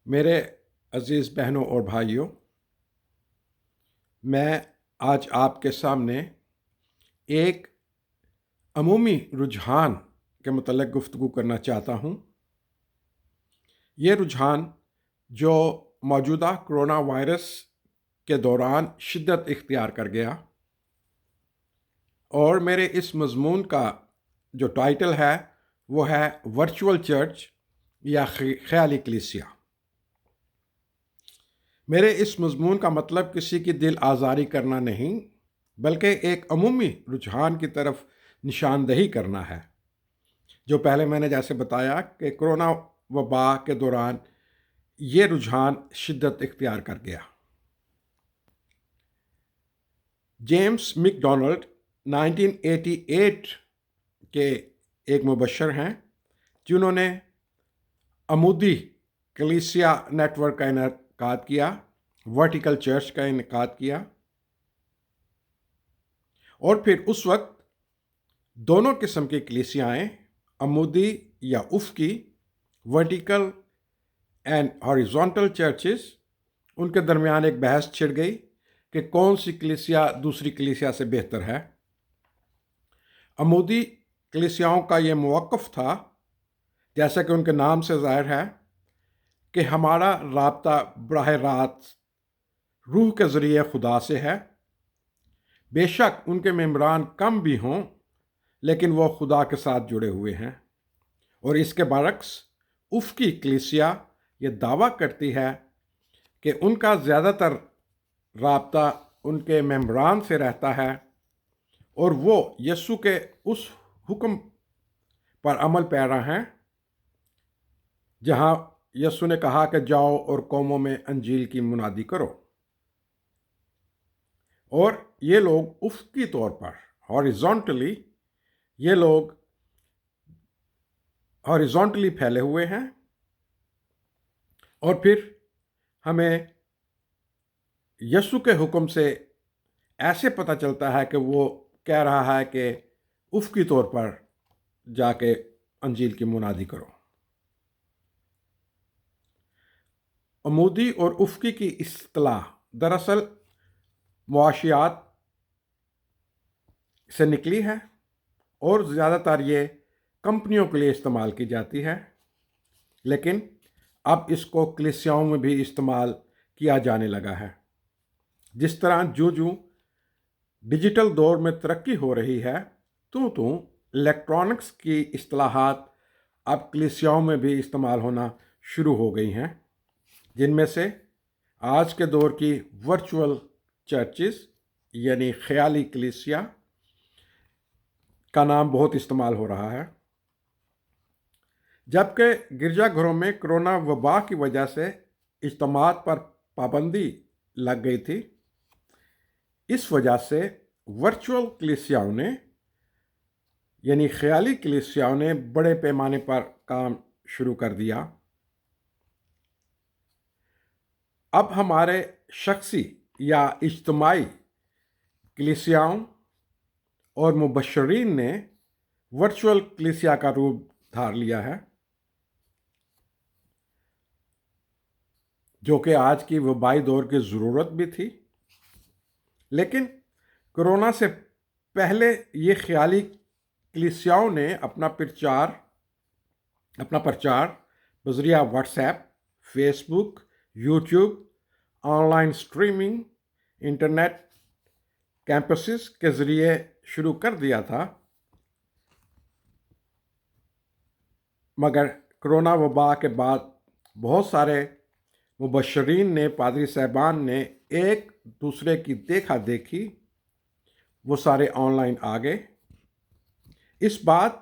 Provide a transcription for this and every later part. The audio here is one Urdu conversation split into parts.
میرے عزیز بہنوں اور بھائیوں، میں آج آپ کے سامنے ایک عمومی رجحان کے متعلق گفتگو کرنا چاہتا ہوں۔ یہ رجحان جو موجودہ کرونا وائرس کے دوران شدت اختیار کر گیا، اور میرے اس مضمون کا جو ٹائٹل ہے وہ ہے ورچوئل چرچ یا خیالی کلیسیا۔ میرے اس مضمون کا مطلب کسی کی دل آزاری کرنا نہیں، بلکہ ایک عمومی رجحان کی طرف نشاندہی کرنا ہے، جو پہلے میں نے جیسے بتایا کہ کرونا وبا کے دوران یہ رجحان شدت اختیار کر گیا۔ جیمز مک ڈونلڈ 1988 کے ایک مبشر ہیں جنہوں نے عمودی کلیسیا نیٹ ورک کا انعقاد کیا، ورٹیکل چرچ کا انعقاد کیا، اور پھر اس وقت دونوں قسم کی کلیسیائیں، عمودی یا افقی، ورٹیکل اینڈ ہاریزونٹل چرچز، ان کے درمیان ایک بحث چھڑ گئی کہ کون سی کلیسیا دوسری کلیسیا سے بہتر ہے۔ عمودی کلیسیاؤں کا یہ موقف تھا، جیسا کہ ان کے نام سے ظاہر ہے، کہ ہمارا رابطہ براہ راست روح کے ذریعے خدا سے ہے۔ بے شک ان کے ممبران کم بھی ہوں، لیکن وہ خدا کے ساتھ جڑے ہوئے ہیں۔ اور اس کے برعکس افقی کلیسیا یہ دعویٰ کرتی ہے کہ ان کا زیادہ تر رابطہ ان کے ممبران سے رہتا ہے، اور وہ یسوع کے اس حکم پر عمل پیرا ہیں جہاں یسوع نے کہا کہ جاؤ اور قوموں میں انجیل کی منادی کرو۔ اور یہ لوگ افقی طور پر ہاریزونٹلی پھیلے ہوئے ہیں، اور پھر ہمیں یسوع کے حکم سے ایسے پتہ چلتا ہے کہ وہ کہہ رہا ہے کہ افقی طور پر جا کے انجیل کی منادی کرو۔ عمودی اور افقی کی اصطلاح دراصل معاشیات سے نکلی ہے، اور زیادہ تر یہ کمپنیوں کے لیے استعمال کی جاتی ہے، لیکن اب اس کو کلیسیاؤں میں بھی استعمال کیا جانے لگا ہے۔ جس طرح جو ڈیجیٹل دور میں ترقی ہو رہی ہے، تو الیکٹرانکس کی اصطلاحات اب کلیسیاؤں میں بھی استعمال ہونا شروع ہو گئی ہیں، جن میں سے آج کے دور کی ورچوئل چرچز یعنی خیالی کلیسیا کا نام بہت استعمال ہو رہا ہے۔ جبکہ گرجا گھروں میں کرونا وبا کی وجہ سے اجتماعات پر پابندی لگ گئی تھی، اس وجہ سے ورچوئل کلیسیاؤں نے یعنی خیالی کلیسیاؤں نے بڑے پیمانے پر کام شروع کر دیا۔ اب ہمارے شخصی یا اجتماعی کلیسیاؤں اور مبشرین نے ورچوئل کلیسیا کا روپ دھار لیا ہے، جو کہ آج کی وبائی دور کی ضرورت بھی تھی۔ لیکن کرونا سے پہلے یہ خیالی کلیسیاؤں نے اپنا پرچار بذریعہ WhatsApp, Facebook, YouTube, online streaming, internet campuses کے ذریعے شروع کر دیا تھا، مگر کرونا وبا کے بعد بہت سارے مبشرین نے، پادری صاحبان نے ایک دوسرے کی دیکھا دیکھی وہ سارے آن لائن آ گئے۔ اس بات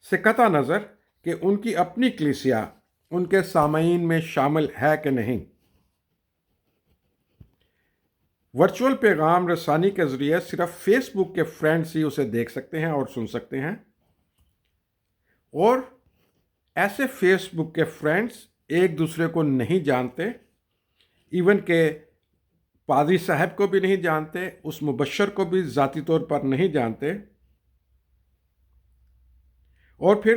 سے قطع نظر کہ ان کی اپنی کلیسیا ان کے سامعین میں شامل ہے کہ نہیں، ورچوئل پیغام رسانی کے ذریعے صرف فیس بک کے فرینڈز ہی اسے دیکھ سکتے ہیں اور سن سکتے ہیں، اور ایسے فیس بک کے فرینڈز ایک دوسرے کو نہیں جانتے، ایون کہ پادری صاحب کو بھی نہیں جانتے، اس مبشر کو بھی ذاتی طور پر نہیں جانتے، اور پھر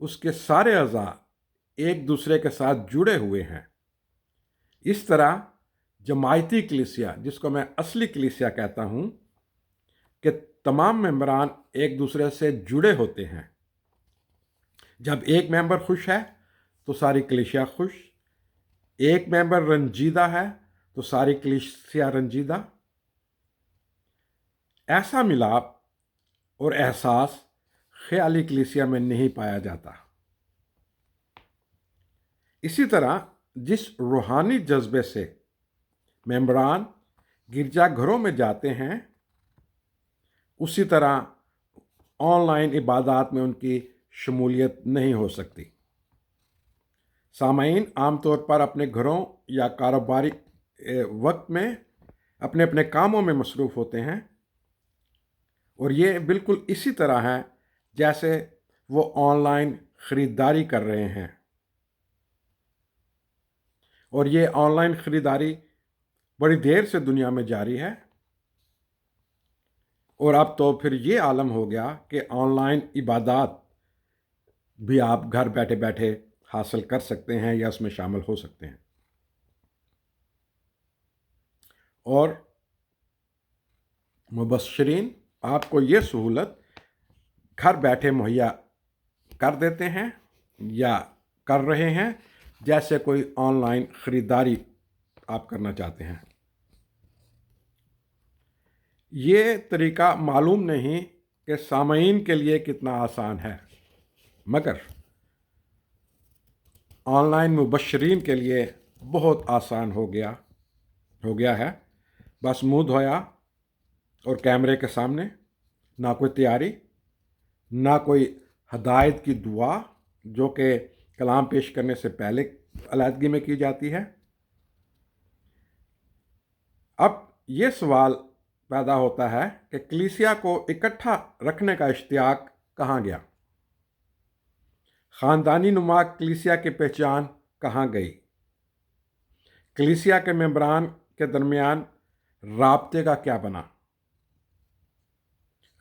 اس کے سارے اعضاء ایک دوسرے کے ساتھ جڑے ہوئے ہیں۔ اس طرح جماعتی کلیسیا، جس کو میں اصلی کلیسیا کہتا ہوں، کہ تمام ممبران ایک دوسرے سے جڑے ہوتے ہیں۔ جب ایک ممبر خوش ہے تو ساری کلیسیا خوش، ایک ممبر رنجیدہ ہے تو ساری کلیسیا رنجیدہ۔ ایسا ملاپ اور احساس خیالی کلیسیا میں نہیں پایا جاتا۔ اسی طرح جس روحانی جذبے سے ممبران گرجا گھروں میں جاتے ہیں، اسی طرح آن لائن عبادات میں ان کی شمولیت نہیں ہو سکتی۔ سامعین عام طور پر اپنے گھروں یا کاروباری وقت میں اپنے اپنے کاموں میں مصروف ہوتے ہیں، اور یہ بالکل اسی طرح ہے جیسے وہ آن لائن خریداری کر رہے ہیں، اور یہ آن لائن خریداری بڑی دیر سے دنیا میں جاری ہے، اور اب تو پھر یہ عالم ہو گیا کہ آن لائن عبادات بھی آپ گھر بیٹھے بیٹھے حاصل کر سکتے ہیں یا اس میں شامل ہو سکتے ہیں۔ اور مبشرین آپ کو یہ سہولت گھر بیٹھے مہیا کر دیتے ہیں یا کر رہے ہیں، جیسے کوئی آن لائن خریداری آپ کرنا چاہتے ہیں۔ یہ طریقہ معلوم نہیں کہ سامعین کے لیے کتنا آسان ہے، مگر آن لائن مبشرین کے لیے بہت آسان ہو گیا ہے۔ بس منہ دھویا اور کیمرے کے سامنے، نہ کوئی تیاری، نہ کوئی ہدایت کی دعا جو کہ کلام پیش کرنے سے پہلے علیحدگی میں کی جاتی ہے۔ اب یہ سوال پیدا ہوتا ہے کہ کلیسیا کو اکٹھا رکھنے کا اشتیاق کہاں گیا؟ خاندانی نما کلیسیا کی پہچان کہاں گئی؟ کلیسیا کے ممبران کے درمیان رابطے کا کیا بنا؟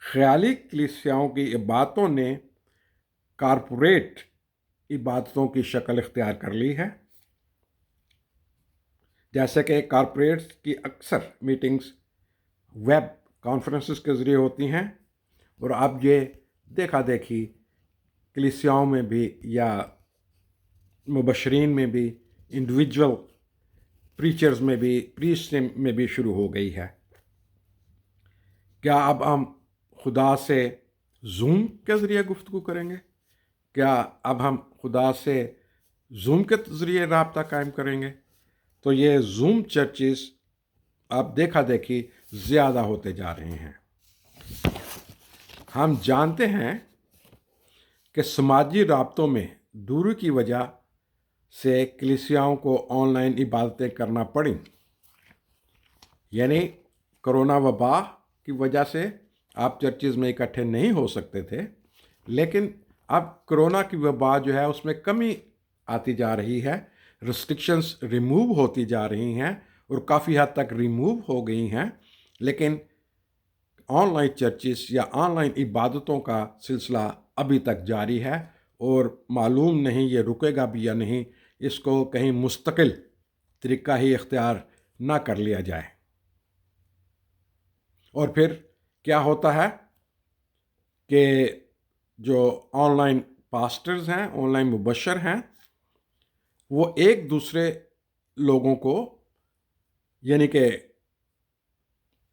خیالی کلیسیاؤں کی عبادتوں نے کارپوریٹ عبادتوں کی شکل اختیار کر لی ہے، جیسے کہ کارپوریٹس کی اکثر میٹنگز ویب کانفرنسز کے ذریعے ہوتی ہیں، اور اب یہ دیکھا دیکھی کلیسیاؤں میں بھی یا مبشرین میں بھی، انڈیویجول پریچرز میں بھی، پریسٹ میں بھی شروع ہو گئی ہے۔ کیا اب ہم خدا سے زوم کے ذریعے گفتگو کریں گے؟ کیا اب ہم خدا سے زوم کے ذریعے رابطہ قائم کریں گے؟ تو یہ زوم چرچز اب دیکھا دیکھی زیادہ ہوتے جا رہے ہیں۔ ہم جانتے ہیں کہ سماجی رابطوں میں دوری کی وجہ سے کلیسیاؤں کو آن لائن عبادتیں کرنا پڑیں، یعنی کرونا وبا کی وجہ سے آپ چرچز میں اکٹھے نہیں ہو سکتے تھے، لیکن اب کرونا کی وبا جو ہے اس میں کمی آتی جا رہی ہے، ریسٹرکشنز ریموو ہوتی جا رہی ہیں اور کافی حد تک ریموو ہو گئی ہیں، لیکن آن لائن چرچز یا آن لائن عبادتوں کا سلسلہ ابھی تک جاری ہے، اور معلوم نہیں یہ رکے گا بھی یا نہیں، اس کو کہیں مستقل طریقہ ہی اختیار نہ کر لیا جائے۔ اور پھر کیا ہوتا ہے کہ جو آن لائن پاسٹرز ہیں، آن لائن مبشر ہیں، وہ ایک دوسرے لوگوں کو، یعنی کہ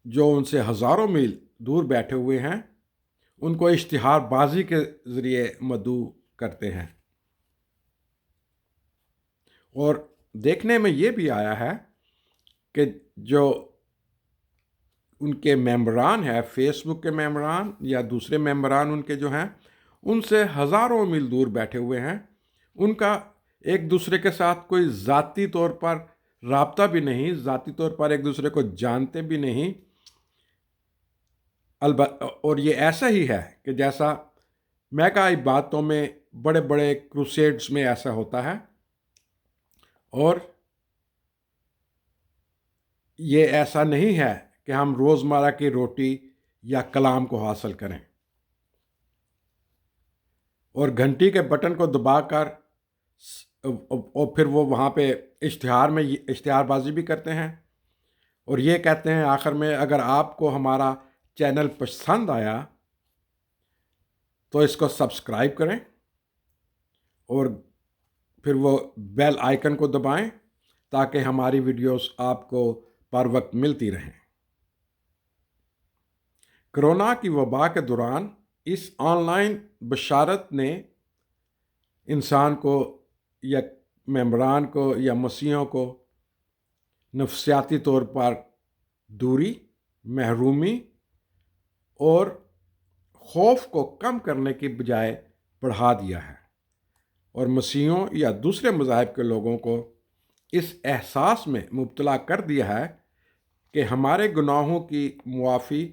جو ان سے ہزاروں میل دور بیٹھے ہوئے ہیں، ان کو اشتہار بازی کے ذریعے مدعو کرتے ہیں۔ اور دیکھنے میں یہ بھی آیا ہے کہ جو ان کے ممبران ہیں، فیس بک کے ممبران یا دوسرے ممبران ان کے جو ہیں، ان سے ہزاروں میل دور بیٹھے ہوئے ہیں، ان کا ایک دوسرے کے ساتھ کوئی ذاتی طور پر رابطہ بھی نہیں، ذاتی طور پر ایک دوسرے کو جانتے بھی نہیں۔ اور یہ ایسا ہی ہے کہ جیسا میگا عبادتوں میں، بڑے بڑے کروسیڈز میں ایسا ہوتا ہے، اور یہ ایسا نہیں ہے کہ ہم روزمرہ کی روٹی یا کلام کو حاصل کریں۔ اور گھنٹی کے بٹن کو دبا کر اور پھر وہ وہاں پہ اشتہار بازی بھی کرتے ہیں اور یہ کہتے ہیں آخر میں اگر آپ کو ہمارا چینل پسند آیا تو اس کو سبسکرائب کریں اور پھر وہ بیل آئیکن کو دبائیں تاکہ ہماری ویڈیوز آپ کو پر وقت ملتی رہیں۔ کرونا کی وبا کے دوران اس آن لائن بشارت نے انسان کو یا ممبران کو یا مسیحیوں کو نفسیاتی طور پر دوری، محرومی اور خوف کو کم کرنے کی بجائے بڑھا دیا ہے، اور مسیحیوں یا دوسرے مذاہب کے لوگوں کو اس احساس میں مبتلا کر دیا ہے کہ ہمارے گناہوں کی معافی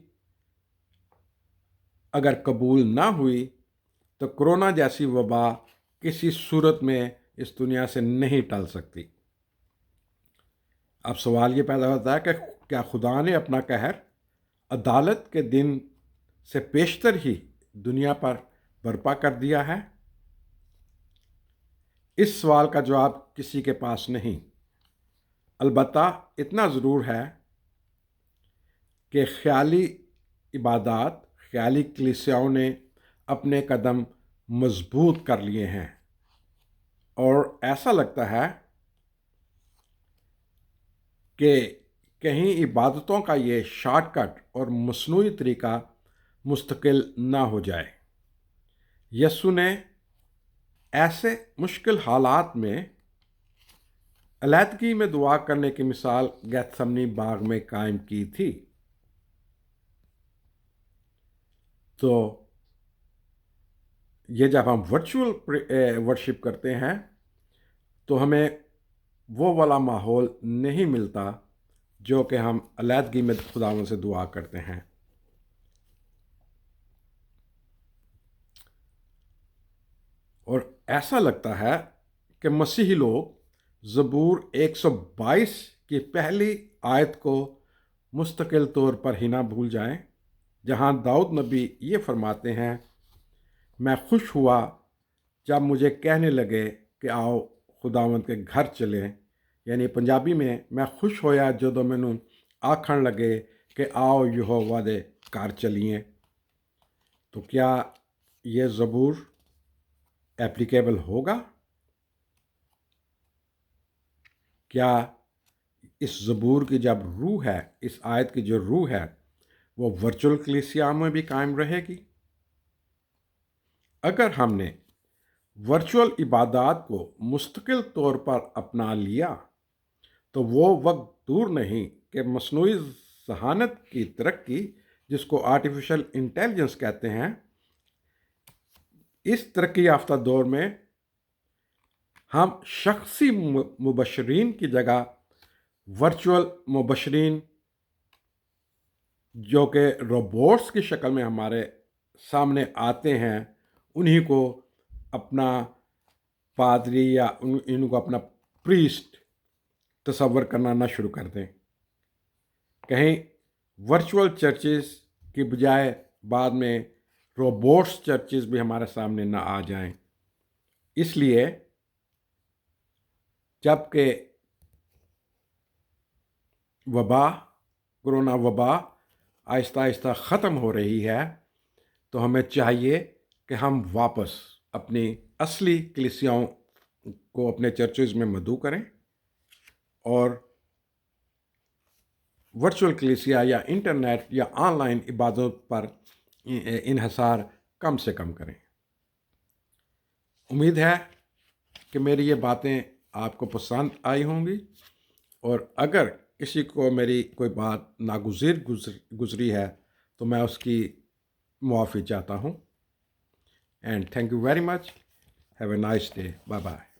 اگر قبول نہ ہوئی تو کرونا جیسی وبا کسی صورت میں اس دنیا سے نہیں ٹل سکتی۔ اب سوال یہ پیدا ہوتا ہے کہ کیا خدا نے اپنا قہر عدالت کے دن سے پیشتر ہی دنیا پر برپا کر دیا ہے؟ اس سوال کا جواب کسی کے پاس نہیں، البتہ اتنا ضرور ہے کہ خیالی عبادات، خیالی کلیسیاؤں نے اپنے قدم مضبوط کر لیے ہیں، اور ایسا لگتا ہے کہ کہیں عبادتوں کا یہ شارٹ کٹ اور مصنوعی طریقہ مستقل نہ ہو جائے۔ یسوع نے ایسے مشکل حالات میں علیحدگی میں دعا کرنے کی مثال گیتسمنی باغ میں قائم کی تھی۔ تو یہ جب ہم ورچوئل ورشپ کرتے ہیں تو ہمیں وہ والا ماحول نہیں ملتا جو کہ ہم علیحدگی میں خداوند سے دعا کرتے ہیں۔ اور ایسا لگتا ہے کہ مسیحی لوگ زبور 122 کی پہلی آیت کو مستقل طور پر ہی نہ بھول جائیں، جہاں داؤد نبی یہ فرماتے ہیں، میں خوش ہوا جب مجھے کہنے لگے کہ آؤ خداوند کے گھر چلیں، یعنی پنجابی میں خوش ہویا جدوں مینوں آکھن لگے کہ آؤ یہوہ دے گھر چلیے۔ تو کیا یہ زبور ایپلیکیبل ہوگا؟ کیا اس زبور کی جب روح ہے، اس آیت کی جو روح ہے، وہ ورچوئل کلیسیا میں بھی قائم رہے گی؟ اگر ہم نے ورچوئل عبادات کو مستقل طور پر اپنا لیا تو وہ وقت دور نہیں کہ مصنوعی ذہانت کی ترقی، جس کو آرٹیفیشل انٹیلیجنس کہتے ہیں، اس ترقی یافتہ دور میں ہم شخصی مبشرین کی جگہ ورچوئل مبشرین جو کہ روبوٹس کی شکل میں ہمارے سامنے آتے ہیں، انہی کو اپنا پادری یا ان کو اپنا پریسٹ تصور کرنا نہ شروع کر دیں۔ کہیں ورچوئل چرچز کی بجائے بعد میں روبوٹس چرچز بھی ہمارے سامنے نہ آ جائیں۔ اس لیے جب کہ کرونا وبا آہستہ آہستہ ختم ہو رہی ہے تو ہمیں چاہیے کہ ہم واپس اپنی اصلی کلیسیاؤں کو اپنے چرچز میں مدعو کریں اور ورچوئل کلیسیا یا انٹرنیٹ یا آن لائن عبادت پر انحصار کم سے کم کریں۔ امید ہے کہ میری یہ باتیں آپ کو پسند آئی ہوں گی، اور اگر کسی کو میری کوئی بات ناگزیر گزری ہے تو میں اس کی معافی چاہتا ہوں۔ And thank you very much. Have a nice day. Bye bye.